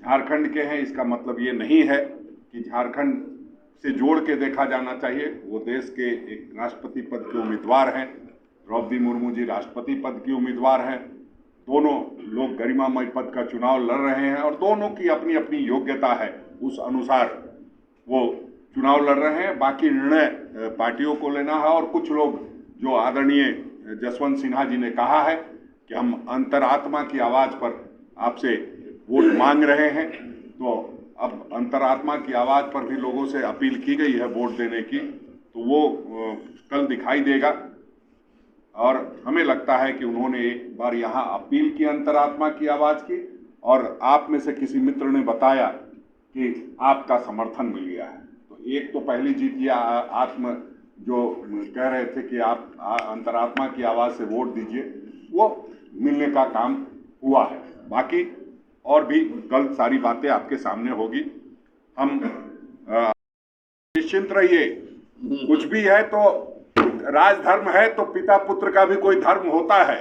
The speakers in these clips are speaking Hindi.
झारखंड के हैं इसका मतलब ये नहीं है कि झारखंड से जोड़ के देखा जाना चाहिए। वो देश के एक राष्ट्रपति पद के उम्मीदवार हैं, द्रौपदी मुर्मू जी राष्ट्रपति पद की उम्मीदवार हैं। दोनों लोग गरिमामय पद का चुनाव लड़ रहे हैं और दोनों की अपनी अपनी योग्यता है, उस अनुसार वो चुनाव लड़ रहे हैं। बाकी निर्णय पार्टियों को लेना है। और कुछ लोग जो आदरणीय जसवंत सिन्हा जी ने कहा है कि हम अंतरात्मा की आवाज़ पर आपसे वोट मांग रहे हैं, तो अब अंतरात्मा की आवाज़ पर भी लोगों से अपील की गई है वोट देने की, तो वो कल दिखाई देगा। और हमें लगता है कि उन्होंने एक बार यहाँ अपील की अंतरात्मा की आवाज़ की और आप में से किसी मित्र ने बताया कि आपका समर्थन मिल गया है। तो एक तो पहली जीत ये आत्म जो कह रहे थे कि आप अंतरात्मा की आवाज़ से वोट दीजिए, वो मिलने का काम हुआ है। बाकी और भी कल सारी बातें आपके सामने होगी। हम निश्चिंत रहिए, कुछ भी है तो राजधर्म है तो पिता पुत्र का भी कोई धर्म होता है।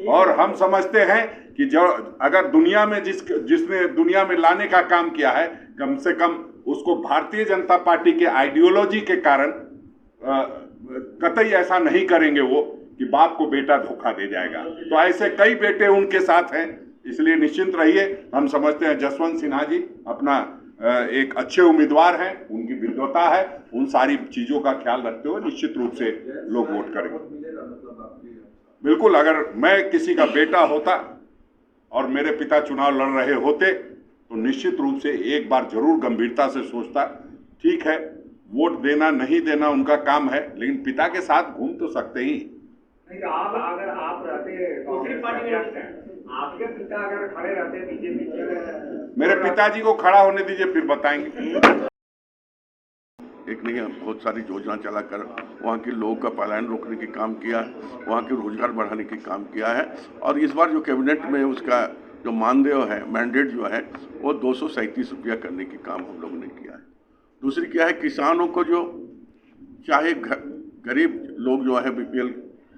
और हम समझते हैं कि जो अगर दुनिया में जिसने दुनिया में लाने का काम किया है, कम से कम उसको भारतीय जनता पार्टी के आइडियोलॉजी के कारण कतई ऐसा नहीं करेंगे वो कि बाप को बेटा धोखा दे जाएगा। तो ऐसे कई बेटे उनके साथ हैं, इसलिए निश्चिंत रहिए। हम समझते हैं जसवंत सिन्हा जी अपना एक अच्छे उम्मीदवार हैं, उनकी विद्वता है, उन सारी चीज़ों का ख्याल रखते हुए निश्चित रूप से लोग वोट करेंगे। बिल्कुल, अगर मैं किसी का बेटा होता और मेरे पिता चुनाव लड़ रहे होते तो निश्चित रूप से एक बार जरूर गंभीरता से सोचता। ठीक है, वोट देना नहीं देना उनका काम है, लेकिन पिता के साथ घूम तो सकते ही। आप अगर आप रहते दूसरी पार्टी में, आपके पिता अगर खड़े रहते बीजेपी के, मेरे पिताजी को खड़ा होने दीजिए, फिर बताएंगे। एक नहीं, बहुत सारी योजना चलाकर वहाँ के लोगों का पलायन रोकने के काम किया है, वहाँ के रोजगार बढ़ाने के काम किया है। और इस बार जो कैबिनेट में उसका जो मानदेय है, मैंडेट जो है, वो 237 रुपया करने के काम हम लोगों ने किया है। दूसरी क्या है, किसानों को जो चाहे गरीब लोग जो है बीपीएल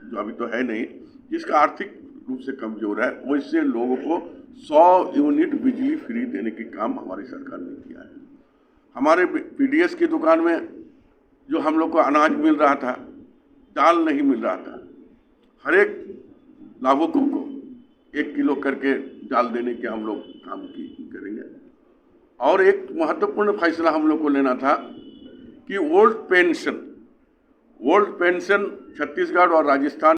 जो अभी तो है नहीं, जिसका आर्थिक रूप से कमजोर है, वो इससे लोगों को 100 यूनिट बिजली फ्री देने के काम हमारी सरकार ने किया है। हमारे पीडीएस की दुकान में जो हम लोग को अनाज मिल रहा था, दाल नहीं मिल रहा था, हर एक लाभुकों को 1 किलो करके दाल देने के हम लोग काम करेंगे। और एक महत्वपूर्ण फैसला हम लोग को लेना था कि ओल्ड पेंशन छत्तीसगढ़ और राजस्थान